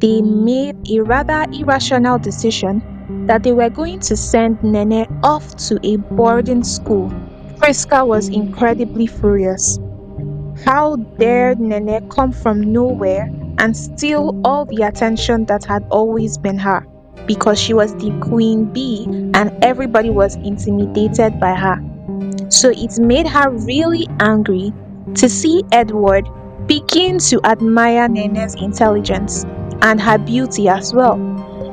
they made a rather irrational decision that they were going to send Nene off to a boarding school. Prisca was incredibly furious. How dared Nene come from nowhere and steal all the attention that had always been her? Because she was the queen bee and everybody was intimidated by her. So it made her really angry to see Edward begin to admire Nene's intelligence and her beauty as well.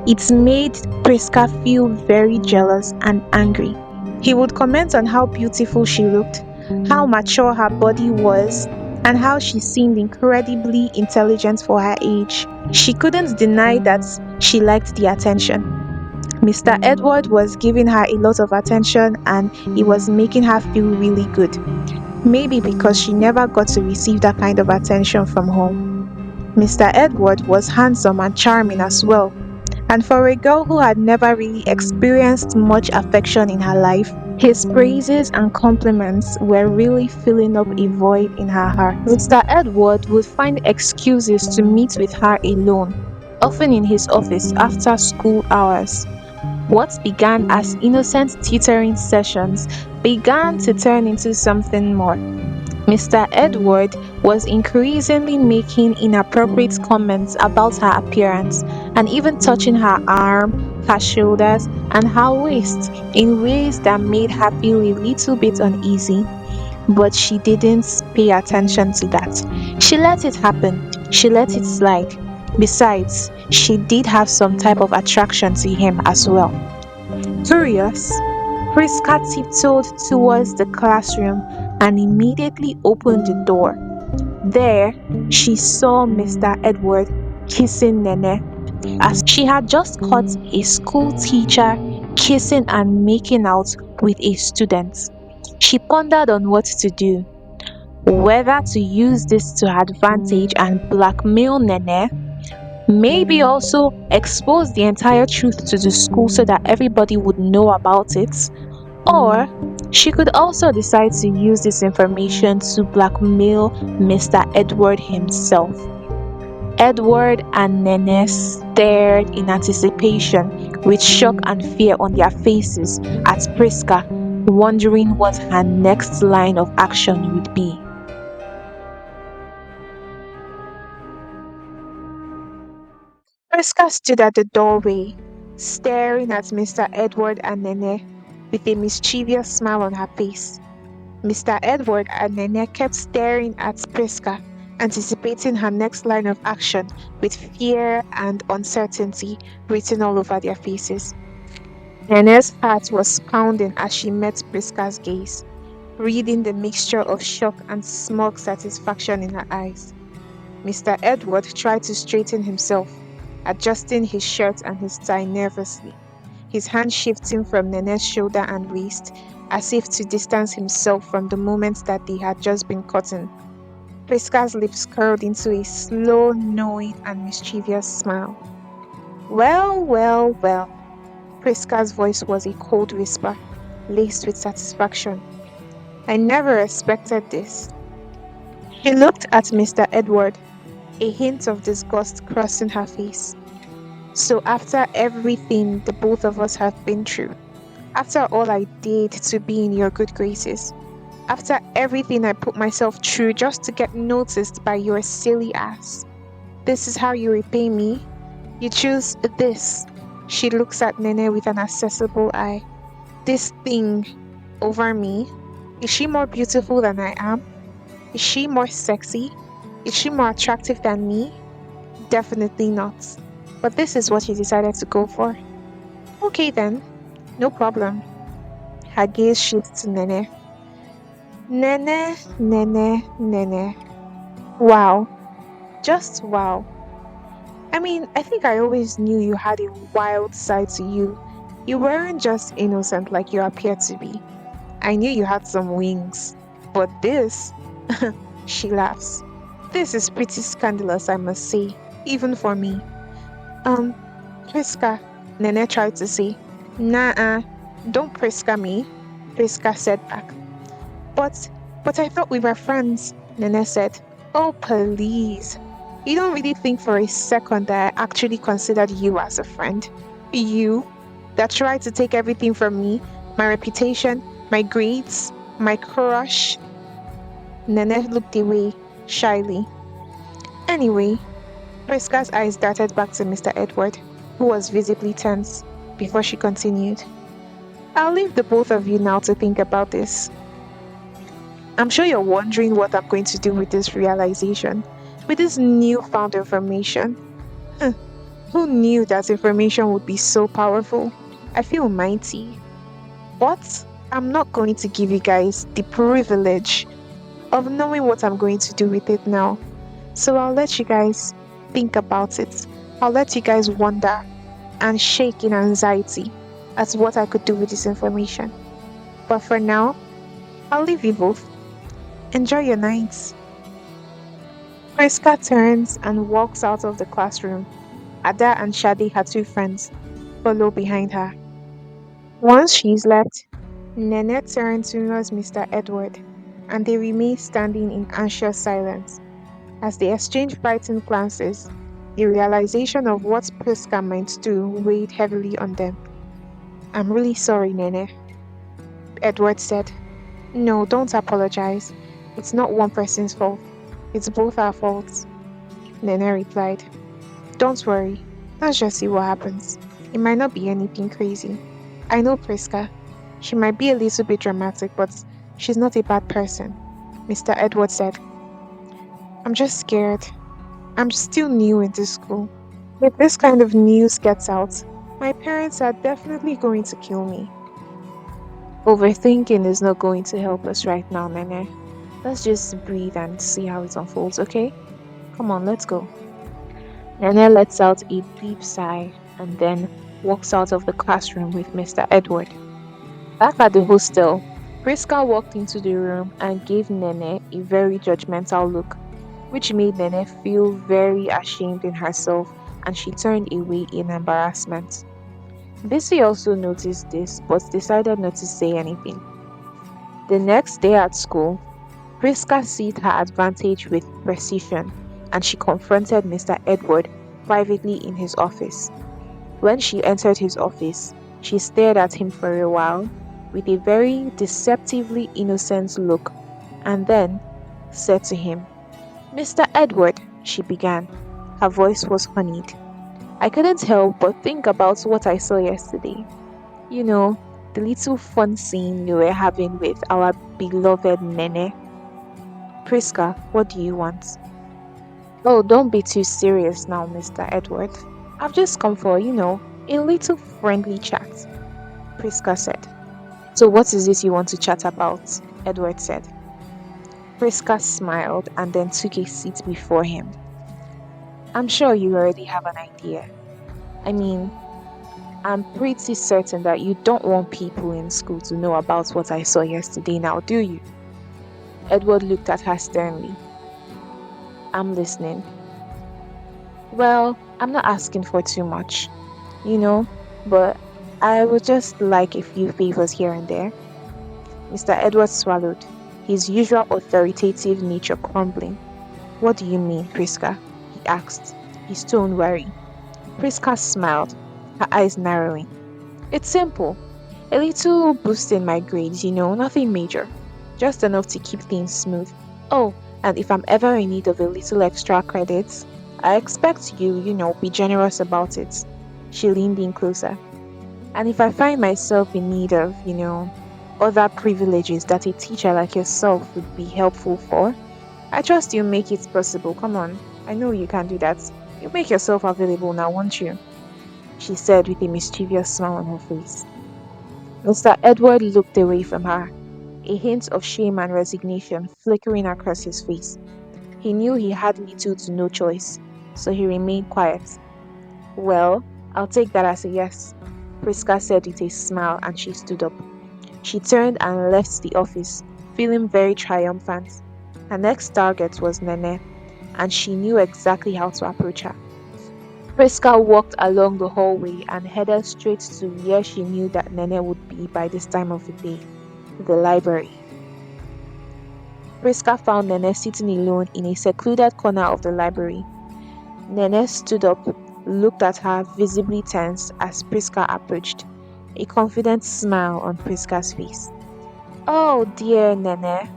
It made Prisca feel very jealous and angry. He would comment on how beautiful she looked, how mature her body was, and how she seemed incredibly intelligent for her age. She couldn't deny that she liked the attention. Mr. Edward was giving her a lot of attention and it was making her feel really good. Maybe because she never got to receive that kind of attention from home. Mr. Edward was handsome and charming as well. And for a girl who had never really experienced much affection in her life, his praises and compliments were really filling up a void in her heart. Mr. Edward would find excuses to meet with her alone, often in his office after school hours. What began as innocent tutoring sessions began to turn into something more. Mr. Edward was increasingly making inappropriate comments about her appearance and even touching her arm, her shoulders, and her waist in ways that made her feel a little bit uneasy. But she didn't pay attention to that. She let it happen, she let it slide. Besides, she did have some type of attraction to him as well. Curious, Prisca tiptoed towards the classroom and immediately opened the door. There, she saw Mr. Edward kissing Nene, as she had just caught a school teacher kissing and making out with a student. She pondered on what to do, whether to use this to her advantage and blackmail Nene, maybe also expose the entire truth to the school so that everybody would know about it, or she could also decide to use this information to blackmail Mr. Edward himself. Edward and Nene stared in anticipation with shock and fear on their faces at Prisca, wondering what her next line of action would be. Prisca stood at the doorway, staring at Mr. Edward and Nene with a mischievous smile on her face. Mr. Edward and Nene kept staring at Prisca, anticipating her next line of action with fear and uncertainty written all over their faces. Nene's heart was pounding as she met Prisca's gaze, reading the mixture of shock and smug satisfaction in her eyes. Mr. Edward tried to straighten himself, adjusting his shirt and his tie nervously, his hand shifting from Nene's shoulder and waist, as if to distance himself from the moment that they had just been cutting. Prisca's lips curled into a slow, knowing, and mischievous smile. Well, well, well. Prisca's voice was a cold whisper, laced with satisfaction. I never expected this. She looked at Mr. Edward, a hint of disgust crossing her face. So after everything the both of us have been through, after all I did to be in your good graces, after everything I put myself through just to get noticed by your silly ass, this is how you repay me? You choose this. She looks at Nene with an accessible eye. This thing over me? Is she more beautiful than I am? Is she more sexy? Is she more attractive than me? Definitely not. But this is what you decided to go for. Okay then, no problem. Her gaze shifts to Nene. Nene, Nene, Nene. Wow. Just wow. I mean, I think I always knew you had a wild side to you. You weren't just innocent like you appear to be. I knew you had some wings. But this, she laughs. This is pretty scandalous, I must say, even for me. Um, Prisca, Nene tried to say. Nah, don't Prisca me, Prisca said back. But I thought we were friends, Nene said. Oh, please. You don't really think for a second that I actually considered you as a friend. You that tried to take everything from me, my reputation, my grades, my crush. Nene looked away shyly. Anyway, Prisca's eyes darted back to Mr. Edward, who was visibly tense, before she continued. I'll leave the both of you now to think about this. I'm sure you're wondering what I'm going to do with this realization, with this newfound information. Huh, who knew that information would be so powerful? I feel mighty. But I'm not going to give you guys the privilege of knowing what I'm going to do with it now. So I'll let you guys think about it. I'll let you guys wonder and shake in anxiety as what I could do with this information. But for now, I'll leave you both. Enjoy your nights. Priska turns and walks out of the classroom. Ada and Shadi, her two friends, follow behind her. Once she's left, Nene turns towards Mr. Edward, and they remain standing in anxious silence. As they exchange frightened glances, the realization of what Priska might do weighed heavily on them. I'm really sorry, Nene, Edward said. No, don't apologize. It's not one person's fault. It's both our faults, Nene replied. Don't worry. Let's just see what happens. It might not be anything crazy. I know Prisca. She might be a little bit dramatic, but she's not a bad person, Mr. Edward said. I'm just scared. I'm still new in this school. If this kind of news gets out, my parents are definitely going to kill me. Overthinking is not going to help us right now, Nene. Let's just breathe and see how it unfolds, okay? Come on, let's go. Nene lets out a deep sigh and then walks out of the classroom with Mr. Edward. Back at the hostel, Prisca walked into the room and gave Nene a very judgmental look, which made Nene feel very ashamed in herself, and she turned away in embarrassment. Bissy also noticed this but decided not to say anything. The next day at school, Prisca seized her advantage with precision, and she confronted Mr. Edward privately in his office. When she entered his office, she stared at him for a while with a very deceptively innocent look, and then said to him, Mr. Edward, she began. Her voice was honeyed. I couldn't help but think about what I saw yesterday. You know, the little fun scene you were having with our beloved Nene. Prisca, what do you want? Oh, don't be too serious now, Mr. Edward. I've just come for, a little friendly chat, Prisca said. So what is it you want to chat about? Edward said. Prisca smiled and then took a seat before him. I'm sure you already have an idea. I mean, I'm pretty certain that you don't want people in school to know about what I saw yesterday now, do you? Edward looked at her sternly. I'm listening. Well, I'm not asking for too much, but I would just like a few favors here and there. Mr. Edward swallowed, his usual authoritative nature crumbling. What do you mean, Prisca? He asked, his tone wary. Prisca smiled, her eyes narrowing. It's simple. A little boost in my grades, nothing major. Just enough to keep things smooth. Oh, and if I'm ever in need of a little extra credits, I expect you, be generous about it. She leaned in closer. And if I find myself in need of, other privileges that a teacher like yourself would be helpful for, I trust you'll make it possible. Come on. I know you can do that. You make yourself available now, won't you? She said with a mischievous smile on her face. Mr. Edward looked away from her, a hint of shame and resignation flickering across his face. He knew he had little to no choice, so he remained quiet. Well, I'll take that as a yes, Prisca said with a smile, and she stood up. She turned and left the office, feeling very triumphant. Her next target was Nene, and she knew exactly how to approach her. Prisca walked along the hallway and headed straight to where she knew that Nene would be by this time of the day, the library. Prisca found Nene sitting alone in a secluded corner of the library. Nene stood up, looked at her, visibly tense as Prisca approached, a confident smile on Prisca's face. Oh dear, Nene.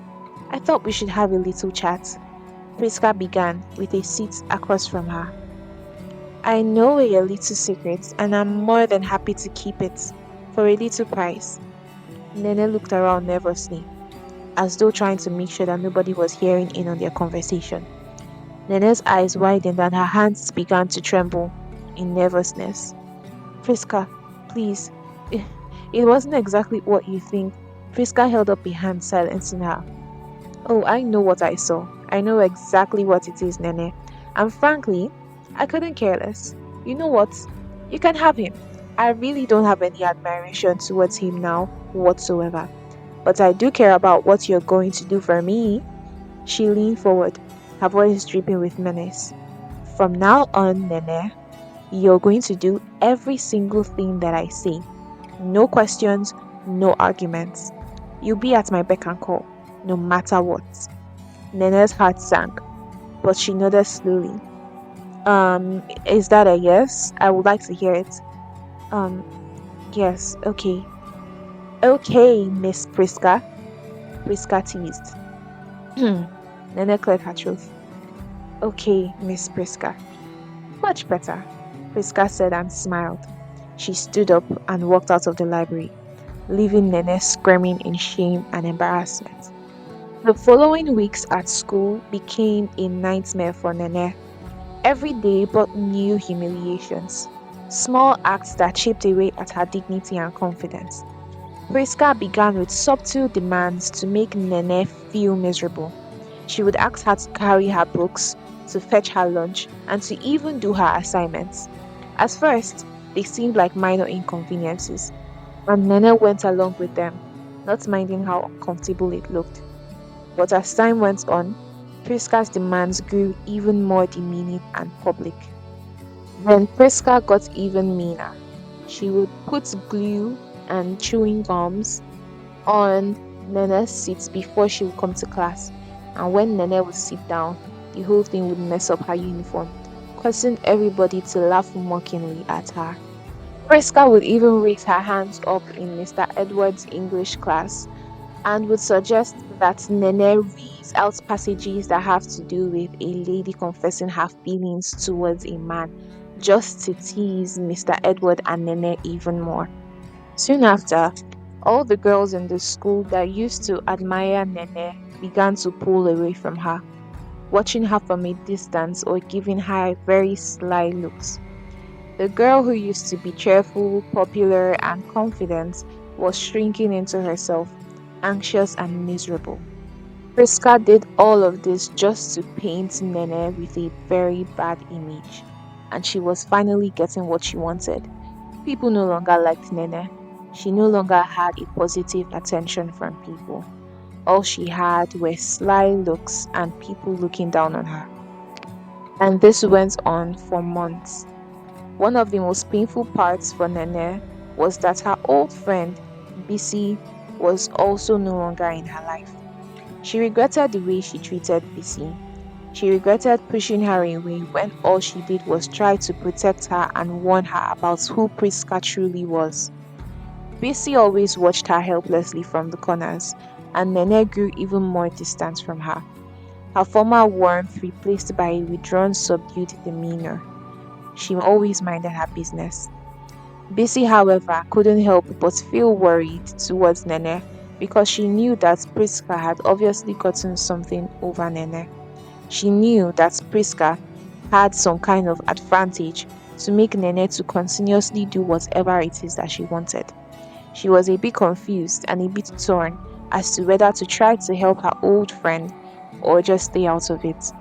I thought we should have a little chat. Prisca began, with a seat across from her. I know a little secret, and I'm more than happy to keep it, for a little price. Nene looked around nervously, as though trying to make sure that nobody was hearing in on their conversation. Nene's eyes widened and her hands began to tremble in nervousness. Prisca, please. It it wasn't exactly what you think. Prisca held up a hand, silencing her. Oh, I know what I saw. I know exactly what it is, Nene. And frankly, I couldn't care less. You know what? You can have him. I really don't have any admiration towards him now, whatsoever. But I do care about what you're going to do for me. She leaned forward, her voice dripping with menace. From now on, Nene, you're going to do every single thing that I say. No questions, no arguments. You'll be at my beck and call, no matter what. Nene's heart sank, but she nodded slowly. Is that a yes? I would like to hear it. Um, yes, okay. Okay, Miss Prisca. Prisca teased. Nene cleared her throat. Okay, Miss Prisca. Much better, Prisca said and smiled. She stood up and walked out of the library, leaving Nene screaming in shame and embarrassment. The following weeks at school became a nightmare for Nene. Every day brought new humiliations, small acts that chipped away at her dignity and confidence. Prisca began with subtle demands to make Nene feel miserable. She would ask her to carry her books, to fetch her lunch, and to even do her assignments. At first, they seemed like minor inconveniences, and Nene went along with them, not minding how uncomfortable it looked. But as time went on, Prisca's demands grew even more demeaning and public. Then Prisca got even meaner. She would put glue and chewing gums on Nene's seat before she would come to class. And when Nene would sit down, the whole thing would mess up her uniform, causing everybody to laugh mockingly at her. Prisca would even raise her hands up in Mr. Edward's English class and would suggest that Nene reads out passages that have to do with a lady confessing her feelings towards a man, just to tease Mr. Edward and Nene even more. Soon after, all the girls in the school that used to admire Nene began to pull away from her, watching her from a distance or giving her very sly looks. The girl who used to be cheerful, popular, and confident was shrinking into herself, anxious and miserable. Prisca did all of this just to paint Nene with a very bad image, and she was finally getting what she wanted. People no longer liked Nene. She no longer had a positive attention from people. All she had were sly looks and people looking down on her. And this went on for months. One of the most painful parts for Nene was that her old friend, Bissy, was also no longer in her life. She regretted the way she treated Bissy. She regretted pushing her away when all she did was try to protect her and warn her about who Prisca truly was. Bissy always watched her helplessly from the corners, and Nene grew even more distant from her, her former warmth replaced by a withdrawn, subdued demeanor. She always minded her business. Bissy, however, couldn't help but feel worried towards Nene because she knew that Prisca had obviously gotten something over Nene. She knew that Prisca had some kind of advantage to make Nene to continuously do whatever it is that she wanted. She was a bit confused and a bit torn as to whether to try to help her old friend or just stay out of it.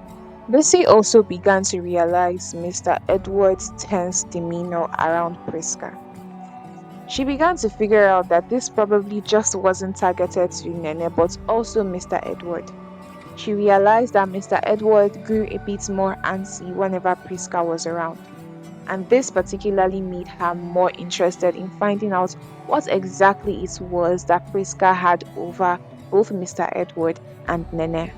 Lucy also began to realize Mr. Edward's tense demeanor around Prisca. She began to figure out that this probably just wasn't targeted to Nene but also Mr. Edward. She realized that Mr. Edward grew a bit more antsy whenever Prisca was around, and this particularly made her more interested in finding out what exactly it was that Prisca had over both Mr. Edward and Nene.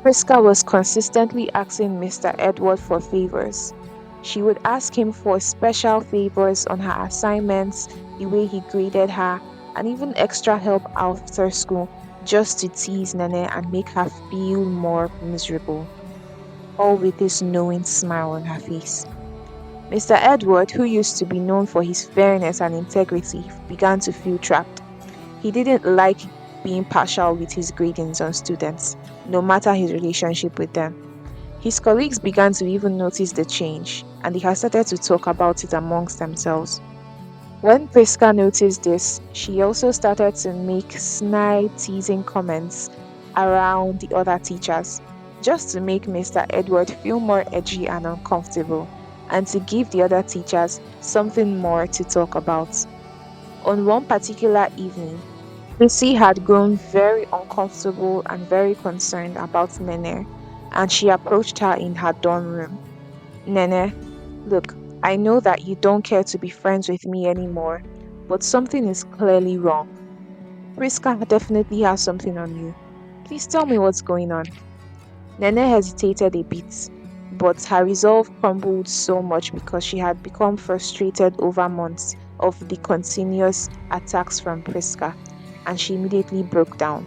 Prisca was consistently asking Mr. Edward for favors, She would ask him for special favors on her assignments, the way he graded her, and even extra help after school just to tease Nene and make her feel more miserable, all with this knowing smile on her face. Mr. Edward, who used to be known for his fairness and integrity, began to feel trapped. He didn't like being partial with his gradings on students, no matter his relationship with them. His colleagues began to even notice the change, and they had started to talk about it amongst themselves. When Prisca noticed this, she also started to make snide, teasing comments around the other teachers, just to make Mr. Edward feel more edgy and uncomfortable, and to give the other teachers something more to talk about. On one particular evening, Lucy had grown very uncomfortable and very concerned about Nene, and she approached her in her dorm room. Nene, look, I know that you don't care to be friends with me anymore, but something is clearly wrong. Prisca definitely has something on you. Please tell me what's going on. Nene hesitated a bit, but her resolve crumbled so much because she had become frustrated over months of the continuous attacks from Prisca, and she immediately broke down.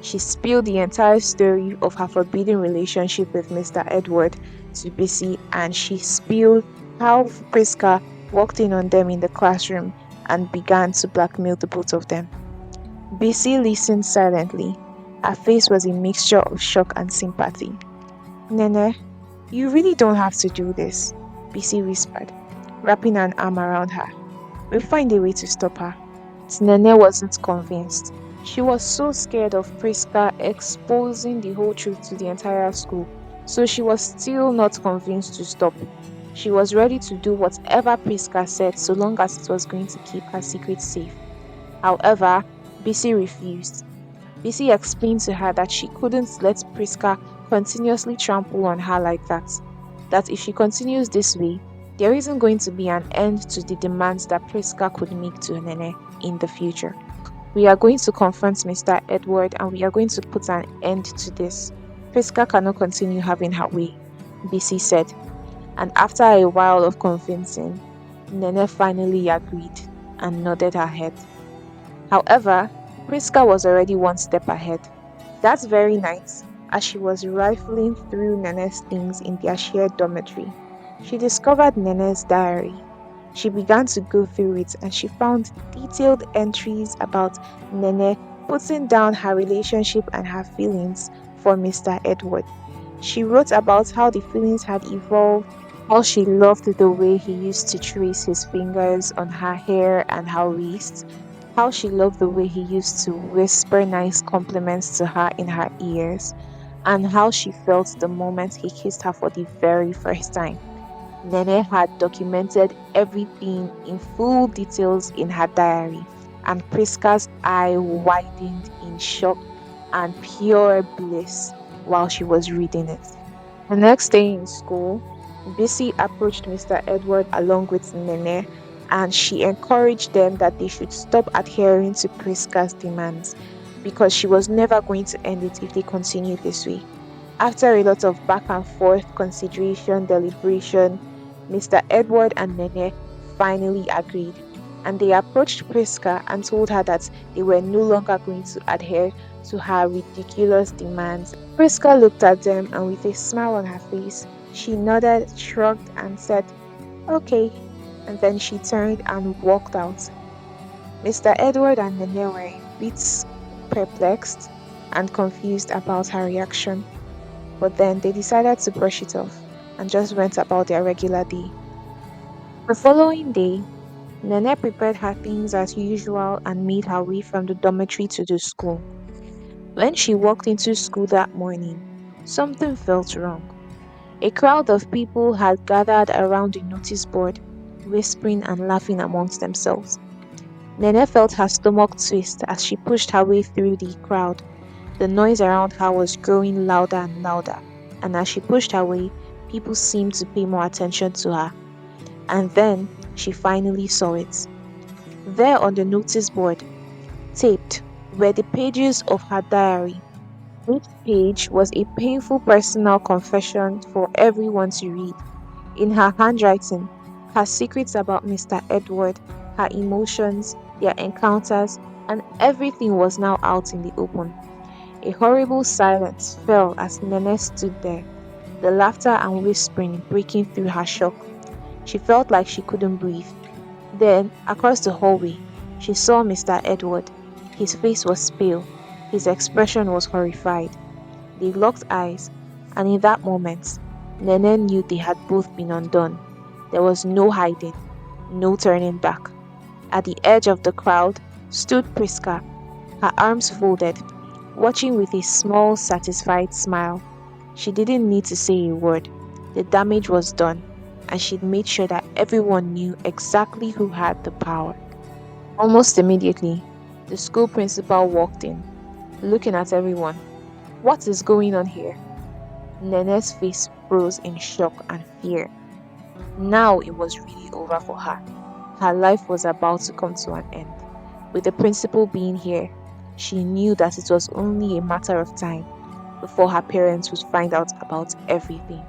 She spilled the entire story of her forbidden relationship with Mr. Edward to Bissy, and she spilled how Prisca walked in on them in the classroom and began to blackmail the both of them. Bissy listened silently. Her face was a mixture of shock and sympathy. Nene, you really don't have to do this, Bissy whispered, wrapping an arm around her. We'll find a way to stop her. But Nene wasn't convinced. She was so scared of Prisca exposing the whole truth to the entire school, so she was still not convinced to stop. She was ready to do whatever Prisca said so long as it was going to keep her secret safe. However, Bissy refused. Bissy explained to her that she couldn't let Prisca continuously trample on her like that. That if she continues this way, there isn't going to be an end to the demands that Prisca could make to Nene in the future. We are going to confront Mr. Edward and we are going to put an end to this. Prisca cannot continue having her way, Bissy said. And after a while of convincing, Nene finally agreed and nodded her head. However, Prisca was already one step ahead. That very night, as she was rifling through Nene's things in their shared dormitory, she discovered Nene's diary. She began to go through it and she found detailed entries about Nene putting down her relationship and her feelings for Mr. Edward. She wrote about how the feelings had evolved, how she loved the way he used to trace his fingers on her hair and her waist, how she loved the way he used to whisper nice compliments to her in her ears, and how she felt the moment he kissed her for the very first time. Nene had documented everything in full details in her diary, and Prisca's eye widened in shock and pure bliss while she was reading it. The next day in school, Bissy approached Mr. Edward along with Nene, and she encouraged them that they should stop adhering to Prisca's demands because she was never going to end it if they continued this way. After a lot of back and forth consideration, deliberation, Mr. Edward and Nene finally agreed, and they approached Prisca and told her that they were no longer going to adhere to her ridiculous demands. Prisca looked at them and with a smile on her face, she nodded, shrugged, and said, Okay, and then she turned and walked out. Mr. Edward and Nene were a bit perplexed and confused about her reaction, but then they decided to brush it off and just went about their regular day. The following day, Nene prepared her things as usual and made her way from the dormitory to the school. When she walked into school that morning, something felt wrong. A crowd of people had gathered around the notice board, whispering and laughing amongst themselves. Nene felt her stomach twist as she pushed her way through the crowd. The noise around her was growing louder and louder, and as she pushed her way, people seemed to pay more attention to her. And then she finally saw it. There on the notice board, taped, were the pages of her diary. Each page was a painful personal confession for everyone to read. In her handwriting, her secrets about Mr. Edward, her emotions, their encounters, and everything was now out in the open. A horrible silence fell as Nene stood there, the laughter and whispering breaking through her shock. She felt like she couldn't breathe. Then, across the hallway, she saw Mr. Edward. His face was pale, his expression was horrified. They locked eyes, and in that moment, Nene knew they had both been undone. There was no hiding, no turning back. At the edge of the crowd stood Prisca, her arms folded, watching with a small, satisfied smile. She didn't need to say a word. The damage was done, and she'd made sure that everyone knew exactly who had the power. Almost immediately, the school principal walked in, looking at everyone. What is going on here? Nene's face froze in shock and fear. Now it was really over for her. Her life was about to come to an end. With the principal being here, she knew that it was only a matter of time before her parents would find out about everything.